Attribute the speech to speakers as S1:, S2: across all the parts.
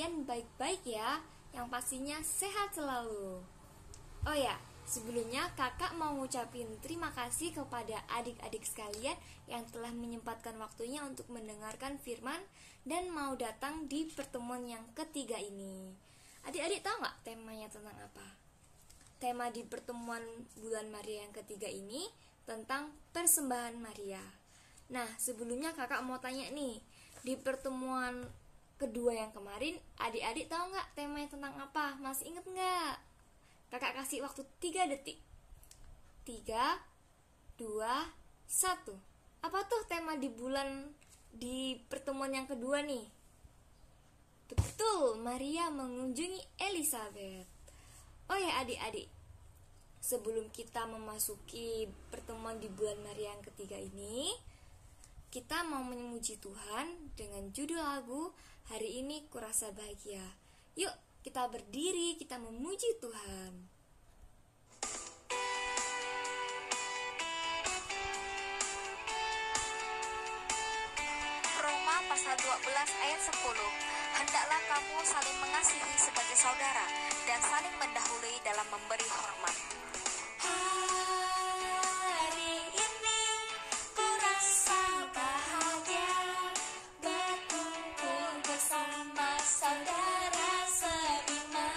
S1: kalian baik-baik ya, yang pastinya sehat selalu. Oh ya, sebelumnya kakak mau ngucapin terima kasih kepada adik-adik sekalian yang telah menyempatkan waktunya untuk mendengarkan firman dan mau datang di pertemuan yang ketiga ini. Adik-adik tahu nggak temanya tentang apa? Tema di pertemuan bulan Maria yang ketiga ini tentang persembahan Maria. Nah, sebelumnya kakak mau tanya nih, di pertemuan kedua yang kemarin, adik-adik tahu nggak temanya tentang apa? Masih inget nggak? Kakak kasih waktu 3 detik. 3, 2, 1. Apa tuh tema di pertemuan yang kedua nih? Betul, Maria mengunjungi Elizabeth. Oh ya adik-adik, sebelum kita memasuki pertemuan di bulan Maria yang ketiga ini, kita mau memuji Tuhan dengan judul lagu Hari Ini Kurasa Bahagia. Yuk kita berdiri, kita memuji Tuhan.
S2: Roma pasal 12 ayat 10. Hendaklah kamu saling mengasihi sebagai saudara dan saling mendahului dalam memberi hormat.
S1: Hari ini kurasa bahagia, berkumpul bersama saudara seiman.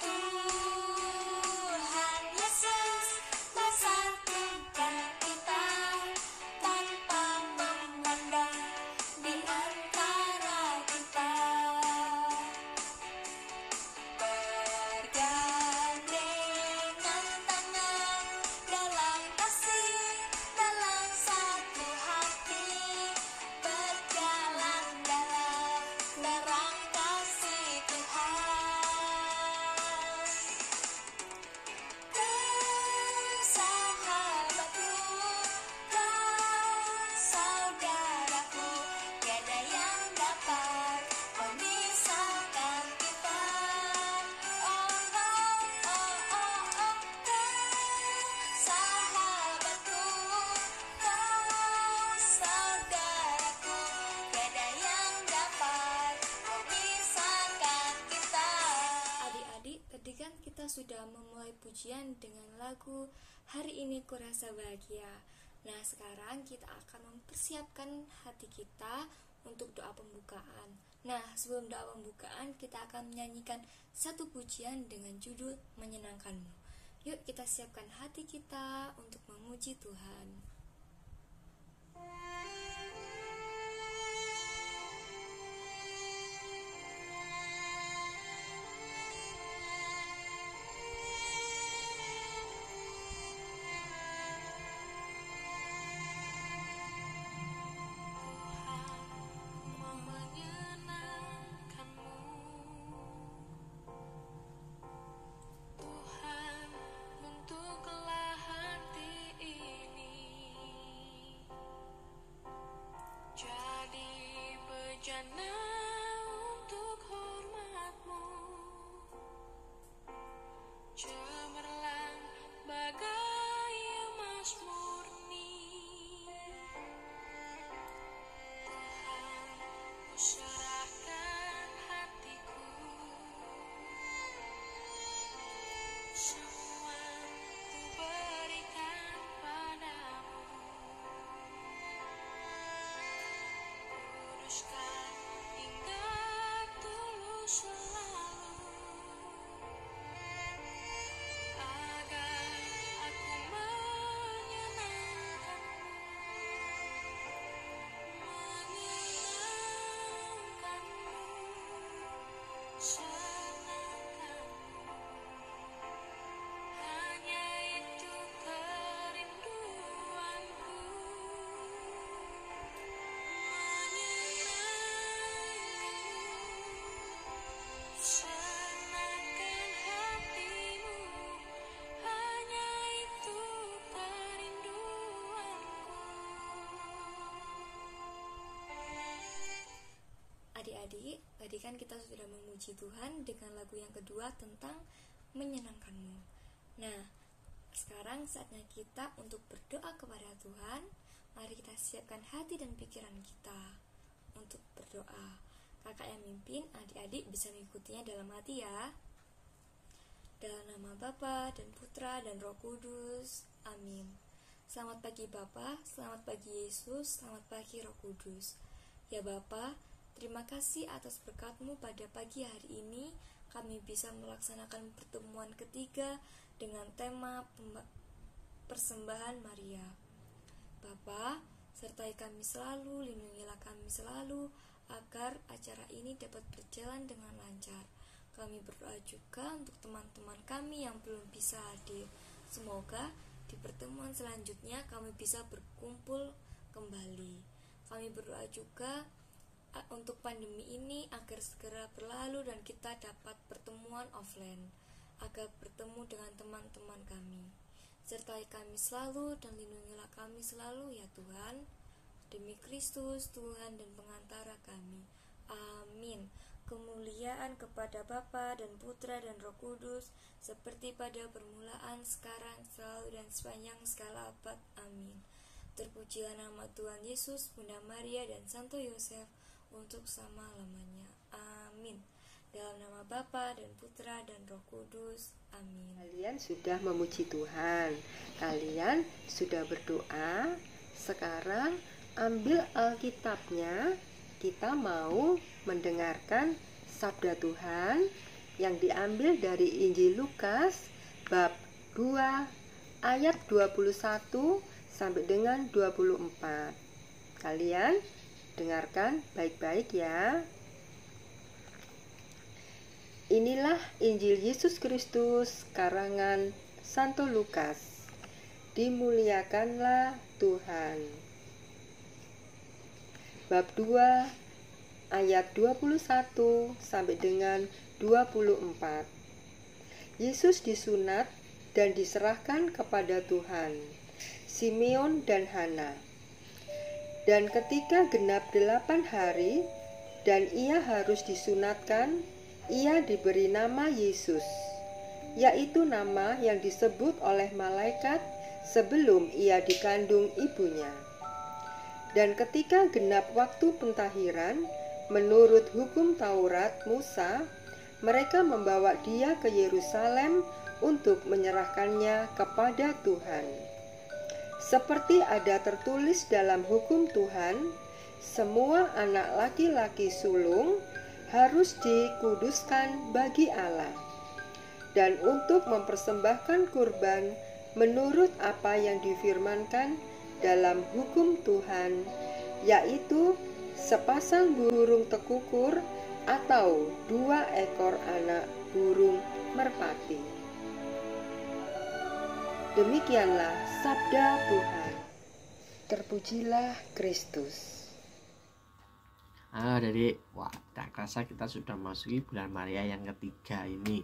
S1: Tuhan Yesus bersatukan kita tanpa memandang di antara kita. Bergandengan tangan dalam kasih, dalam satu hati, berjalan dalam terang kasih Tuhan. Sahabatku, kau saudaraku, tiada yang dapat memisahkan kita. Oh, oh, oh, oh, oh. Sahabatku, kau saudaraku, tiada yang dapat memisahkan kita. Adik-adik, tadi kan kita sudah memulai pujian dengan lagu Hari Ini Kurasa Bahagia. Nah, sekarang kita akan mempersiapkan hati kita untuk doa pembukaan. Nah, sebelum doa pembukaan, kita akan menyanyikan satu pujian dengan judul Menyenangkanmu. Yuk kita siapkan hati kita untuk memuji Tuhan.
S2: Mau menyenangkanmu, Tuhan, untuklah hati ini jadi bejana untuk hormat-Mu, cemerlang bagai emas murni. Tuhan, ku serahkan hatiku, semua ku berikan padamu. Kuduskan hingga tulus selalu, agar aku menyenangkanmu, senangkanmu. Hanya itu kerinduanku, menyenangkanmu, senangkan hatimu. Hanya itu kerinduanku.
S1: Adik-adik, tadi kan kita sudah memuji Tuhan dengan lagu yang kedua tentang menyenangkanmu. Nah, sekarang saatnya kita untuk berdoa kepada Tuhan. Mari kita siapkan hati dan pikiran kita. untuk berdoa. Kakak yang mimpin, adik-adik bisa mengikutinya dalam hati ya. Dalam nama Bapa dan Putra dan Roh Kudus. Amin. Selamat pagi Bapa, selamat pagi Yesus, selamat pagi Roh Kudus. Ya Bapa, terima kasih atas berkat-Mu pada pagi hari ini. Kami bisa melaksanakan pertemuan ketiga dengan tema persembahan Maria. Bapa, sertai kami selalu, lindungilah kami selalu, agar acara ini dapat berjalan dengan lancar. Kami berdoa juga untuk teman-teman kami yang belum bisa hadir. Semoga di pertemuan selanjutnya kami bisa berkumpul kembali. Kami berdoa juga untuk pandemi ini agar segera berlalu dan kita dapat pertemuan offline, agar bertemu dengan teman-teman kami. Sertai kami selalu dan lindungilah kami selalu ya Tuhan. Demi Kristus, Tuhan dan pengantara kami. Amin. Kemuliaan kepada Bapa dan Putra dan Roh Kudus, seperti pada permulaan, sekarang, selalu, dan sepanjang segala abad. Amin. Terpujilah nama Tuhan Yesus, Bunda Maria, dan Santo Yosef, untuk selama-lamanya. Amin. Dalam nama Bapa dan Putra dan Roh Kudus. Amin.
S3: Kalian sudah memuji Tuhan, kalian sudah berdoa. Sekarang ambil Alkitabnya, kita mau mendengarkan sabda Tuhan yang diambil dari Injil Lukas bab 2 ayat 21 sampai dengan 24. Kalian dengarkan baik-baik ya. Inilah Injil Yesus Kristus karangan Santo Lukas. Dimuliakanlah Tuhan. Bab 2 ayat 21 sampai dengan 24. Yesus disunat dan diserahkan kepada Tuhan, Simeon dan Hana. Dan ketika genap 8 hari dan ia harus disunatkan, ia diberi nama Yesus, yaitu nama yang disebut oleh malaikat sebelum ia dikandung ibunya. Dan ketika genap waktu pentahiran, menurut hukum Taurat Musa, mereka membawa dia ke Yerusalem untuk menyerahkannya kepada Tuhan. Seperti ada tertulis dalam hukum Tuhan, semua anak laki-laki sulung harus dikuduskan bagi Allah, dan untuk mempersembahkan kurban menurut apa yang difirmankan dalam hukum Tuhan, yaitu sepasang burung tekukur atau 2 ekor anak burung merpati. Demikianlah sabda Tuhan. Terpujilah Kristus.
S4: Dari tak kerasa kita sudah masuki bulan Maria yang ketiga ini.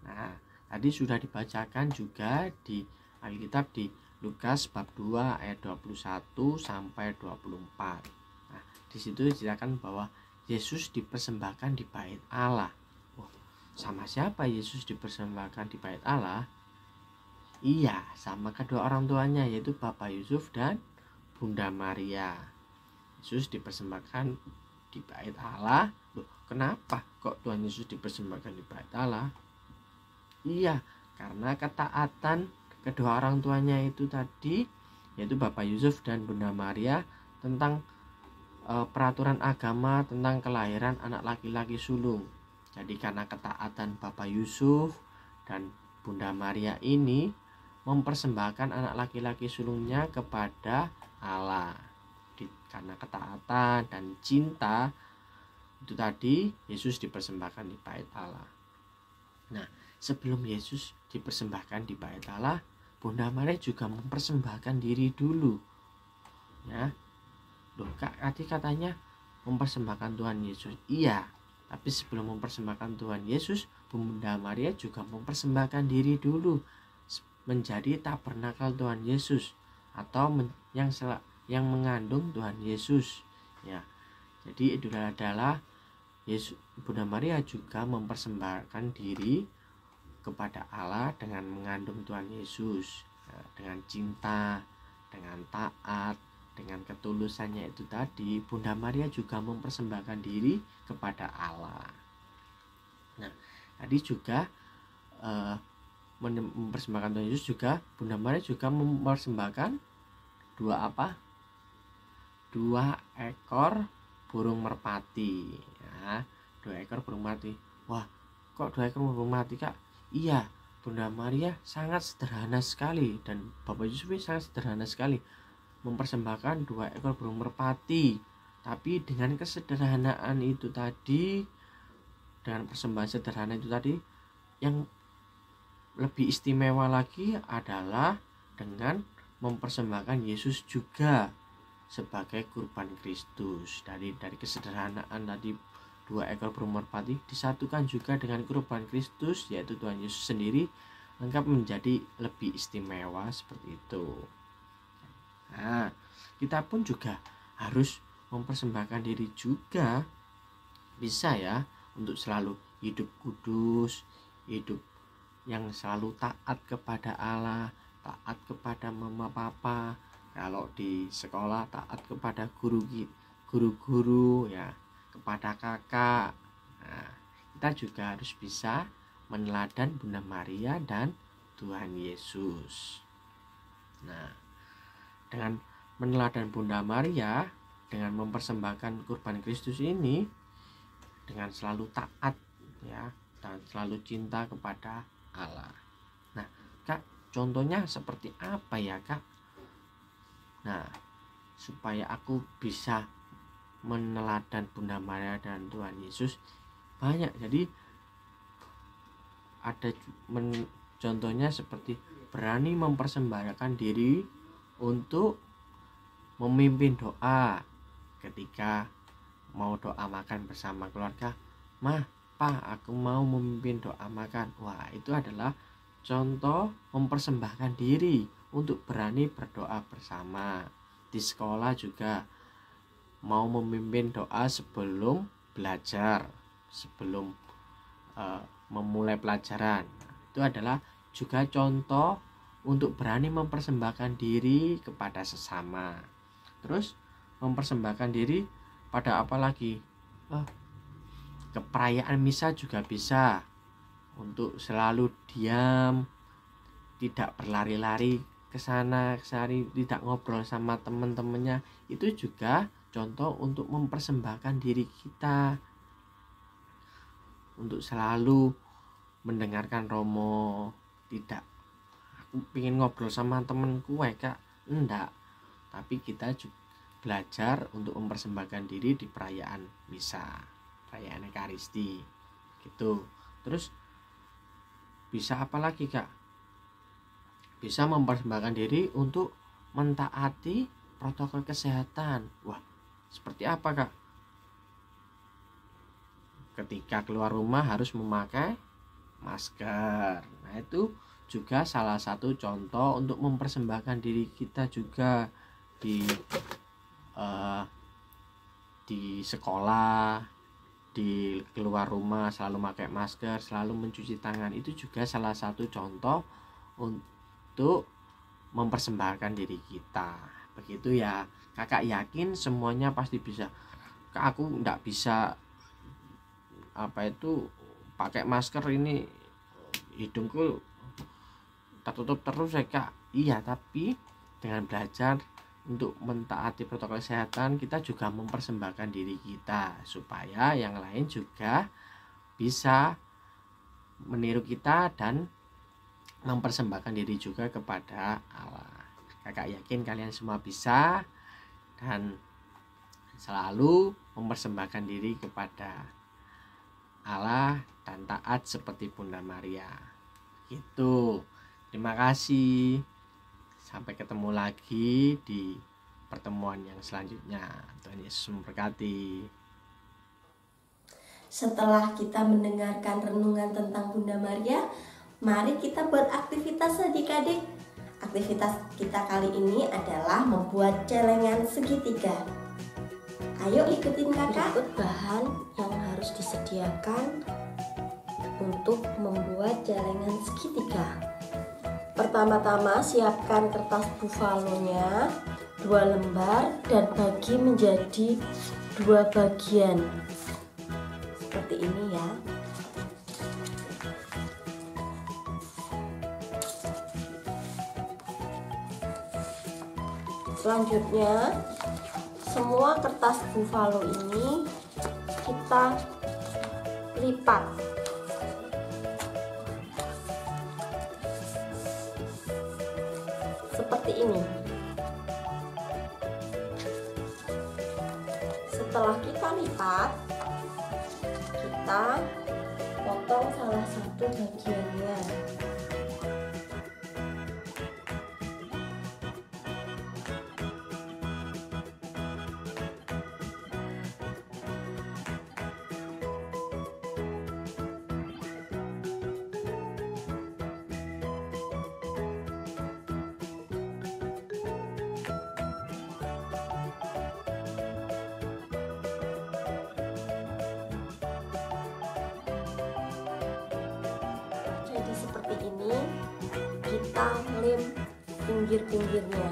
S4: Nah, tadi sudah dibacakan juga di Alkitab di Lukas bab 2 ayat 21 sampai 24. Nah, di situ diceritakan bahwa Yesus dipersembahkan di bait Allah. Sama siapa Yesus dipersembahkan di bait Allah? Iya, sama kedua orang tuanya, yaitu Bapak Yusuf dan Bunda Maria. Yesus dipersembahkan di bait Allah. Kenapa kok Tuhan Yesus dipersembahkan di bait Allah? Iya, karena ketaatan kedua orang tuanya itu tadi, yaitu Bapak Yusuf dan Bunda Maria, tentang peraturan agama tentang kelahiran anak laki-laki sulung. Jadi karena ketaatan Bapak Yusuf dan Bunda Maria ini mempersembahkan anak laki-laki sulungnya kepada Allah. Karena ketaatan dan cinta itu tadi, Yesus dipersembahkan di bait Allah. Nah, sebelum Yesus dipersembahkan di bait Allah, Bunda Maria juga mempersembahkan diri dulu. Ya. Tadi katanya mempersembahkan Tuhan Yesus. Iya, tapi sebelum mempersembahkan Tuhan Yesus, Bunda Maria juga mempersembahkan diri dulu menjadi tabernakel Tuhan Yesus, atau yang mengandung Tuhan Yesus. Ya. Jadi itu adalah Bunda Maria juga mempersembahkan diri kepada Allah dengan mengandung Tuhan Yesus, dengan cinta, dengan taat, dengan ketulusannya itu tadi, Bunda Maria juga mempersembahkan diri kepada Allah. Nah, tadi juga mempersembahkan Tuhan Yesus juga, Bunda Maria juga mempersembahkan dua ekor burung merpati. Ya, 2 ekor burung merpati. Wah, kok 2 ekor burung merpati, Kak? Iya, Bunda Maria sangat sederhana sekali dan Bapak Yusuf sangat sederhana sekali mempersembahkan 2 ekor burung merpati. Tapi dengan kesederhanaan itu tadi, dengan persembahan sederhana itu tadi, yang lebih istimewa lagi adalah dengan mempersembahkan Yesus juga sebagai kurban Kristus. Dari kesederhanaan tadi 2 ekor burung merpati disatukan juga dengan kurban Kristus, yaitu Tuhan Yesus sendiri, lengkap menjadi lebih istimewa seperti itu. Nah, kita pun juga harus mempersembahkan diri juga, bisa ya, untuk selalu hidup kudus, hidup yang selalu taat kepada Allah, taat kepada mama papa, kalau di sekolah taat kepada guru-guru ya, kepada kakak. Nah, kita juga harus bisa meneladan Bunda Maria dan Tuhan Yesus. Nah, dengan meneladan Bunda Maria, dengan mempersembahkan kurban Kristus ini, dengan selalu taat ya, dan selalu cinta kepada Allah. Nah, Kak, contohnya seperti apa ya, Kak? Nah, supaya aku bisa meneladan Bunda Maria dan Tuhan Yesus, banyak. Jadi ada contohnya seperti berani mempersembahkan diri untuk memimpin doa ketika mau doa makan bersama keluarga. Mah, Pa, aku mau memimpin doa makan. Wah, itu adalah contoh mempersembahkan diri untuk berani berdoa bersama. Di sekolah juga mau memimpin doa sebelum belajar, sebelum memulai pelajaran. Itu adalah juga contoh untuk berani mempersembahkan diri kepada sesama. Terus mempersembahkan diri pada apa lagi? Ke perayaan misa juga bisa, untuk selalu diam, tidak berlari-lari ke sana ke sini, tidak ngobrol sama teman-temannya. Itu juga contoh untuk mempersembahkan diri kita, untuk selalu mendengarkan romo. Tidak, aku pengen ngobrol sama temenku Kak, enggak, tapi kita juga belajar untuk mempersembahkan diri di perayaan misa, perayaan Ekaristi gitu. Terus bisa apa lagi, Kak? Bisa mempersembahkan diri untuk mentaati protokol kesehatan. Wah, seperti apa, Kak? Ketika keluar rumah harus memakai masker. Nah, itu juga salah satu contoh untuk mempersembahkan diri kita juga di sekolah, di keluar rumah selalu pakai masker, selalu mencuci tangan. Itu juga salah satu contoh untuk mempersembahkan diri kita. Begitu ya. Kakak yakin semuanya pasti bisa. Kak, aku enggak bisa pakai masker, ini hidungku tertutup terus ya, Kak. Iya, tapi dengan belajar untuk mentaati protokol kesehatan, kita juga mempersembahkan diri kita supaya yang lain juga bisa meniru kita dan mempersembahkan diri juga kepada Allah. Kakak yakin kalian semua bisa dan selalu mempersembahkan diri kepada Allah dan taat seperti Bunda Maria. Gitu. Terima kasih. Sampai ketemu lagi di pertemuan yang selanjutnya. Tuhan Yesus memberkati.
S5: Setelah kita mendengarkan renungan tentang Bunda Maria, mari kita buat aktivitas adik-adik. Aktivitas kita kali ini adalah membuat celengan segitiga. Ayo ikutin kakak. Berikut bahan yang harus disediakan untuk membuat celengan segitiga. Pertama-tama siapkan kertas bufalonya, 2 lembar dan bagi menjadi 2 bagian seperti ini ya. Selanjutnya, semua kertas buffalo ini kita lipat seperti ini. Setelah kita lipat, kita potong salah satu bagiannya. Jadi seperti ini, kita lem pinggir-pinggirnya.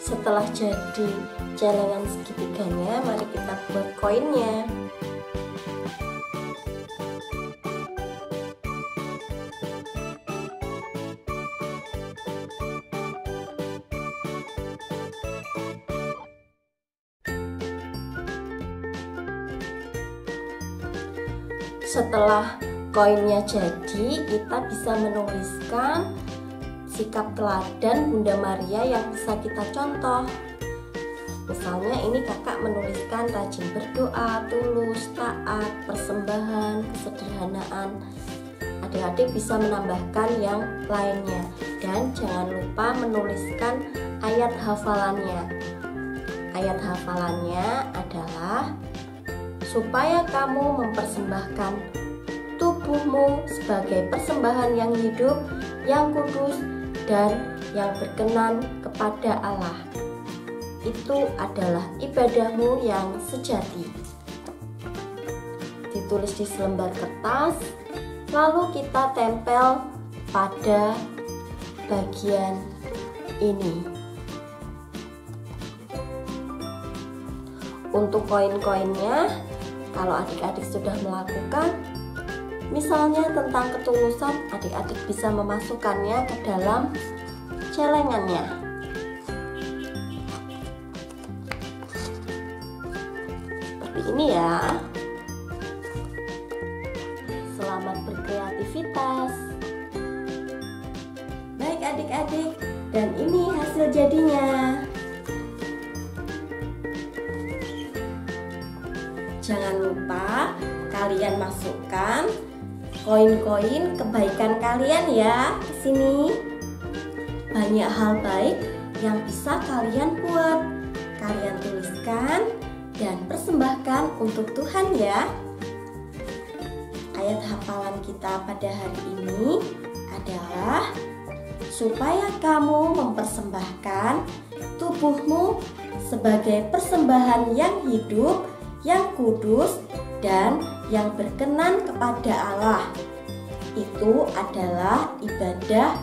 S5: Setelah jadi celengan segitiganya, mari kita buat koinnya. Setelah koinnya jadi, kita bisa menuliskan sikap teladan Bunda Maria yang bisa kita contoh. Misalnya ini kakak menuliskan rajin berdoa, tulus, taat, persembahan, kesederhanaan. Adik-adik bisa menambahkan yang lainnya. Dan jangan lupa menuliskan ayat hafalannya. Ayat hafalannya adalah supaya kamu mempersembahkan tubuhmu sebagai persembahan yang hidup, yang kudus, dan yang berkenan kepada Allah. Itu adalah ibadahmu yang sejati. Ditulis di selembar kertas, lalu kita tempel pada bagian ini. Untuk koin-koinnya, kalau adik-adik sudah melakukan, misalnya tentang ketulusan, adik-adik bisa memasukkannya ke dalam celengannya. Seperti ini ya. Selamat berkreativitas. Baik adik-adik, dan ini hasil jadinya. Jangan lupa kalian masukkan koin-koin kebaikan kalian ya ke sini. Banyak hal baik yang bisa kalian buat. Kalian tuliskan dan persembahkan untuk Tuhan ya. Ayat hafalan kita pada hari ini adalah supaya kamu mempersembahkan tubuhmu sebagai persembahan yang hidup, yang kudus, dan yang berkenan kepada Allah. Itu adalah ibadah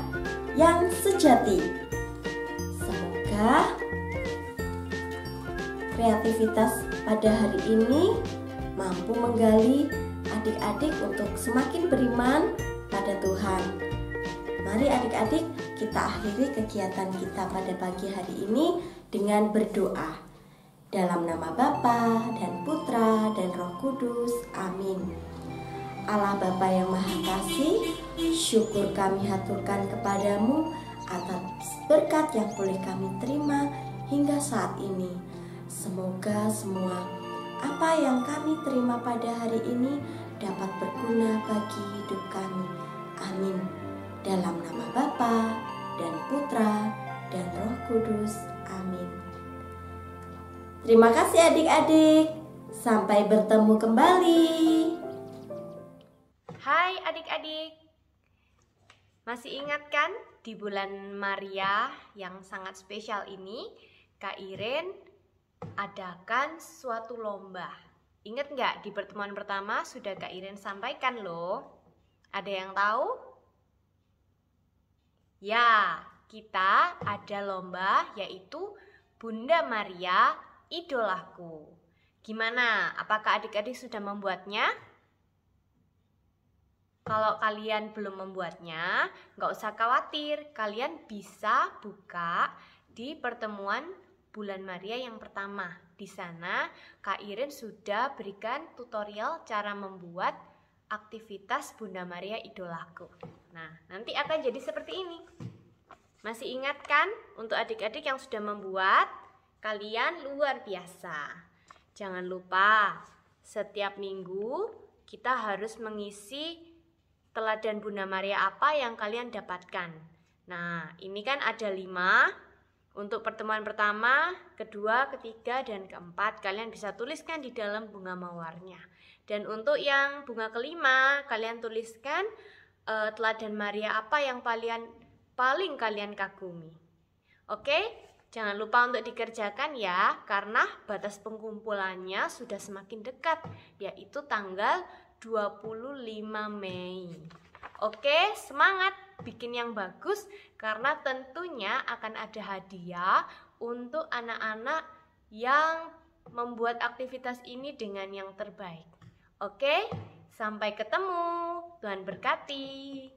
S5: yang sejati. Semoga kreativitas pada hari ini mampu menggali adik-adik untuk semakin beriman pada Tuhan. Mari adik-adik, kita akhiri kegiatan kita pada pagi hari ini dengan berdoa. Dalam nama Bapa dan Putra dan Roh Kudus. Amin. Allah Bapa yang Maha Kasih, syukur kami haturkan kepadamu atas berkat yang boleh kami terima hingga saat ini. Semoga semua apa yang kami terima pada hari ini dapat berguna bagi hidup kami. Amin. Dalam nama Bapa dan Putra dan Roh Kudus. Amin. Terima kasih adik-adik. Sampai bertemu kembali.
S6: Hai adik-adik. Masih ingat kan di bulan Maria yang sangat spesial ini, Kak Iren adakan suatu lomba. Ingat nggak di pertemuan pertama sudah Kak Iren sampaikan loh. Ada yang tahu? Ya, kita ada lomba yaitu Bunda Maria Idolaku. Gimana? Apakah adik-adik sudah membuatnya? Kalau kalian belum membuatnya, nggak usah khawatir. Kalian bisa buka di pertemuan bulan Maria yang pertama. Di sana Kak Iren sudah berikan tutorial cara membuat aktivitas Bunda Maria Idolaku. Nah, nanti akan jadi seperti ini. Masih ingat kan untuk adik-adik yang sudah membuat? Kalian luar biasa. Jangan lupa, setiap minggu kita harus mengisi teladan Bunda Maria apa yang kalian dapatkan. Nah, ini kan ada 5. Untuk pertemuan pertama, kedua, ketiga, dan keempat, kalian bisa tuliskan di dalam bunga mawarnya. Dan untuk yang bunga kelima, kalian tuliskan teladan Maria apa yang paling kalian kagumi. Oke? Jangan lupa untuk dikerjakan ya, karena batas pengumpulannya sudah semakin dekat, yaitu tanggal 25 Mei. Oke, semangat bikin yang bagus, karena tentunya akan ada hadiah untuk anak-anak yang membuat aktivitas ini dengan yang terbaik. Oke, sampai ketemu. Tuhan berkati.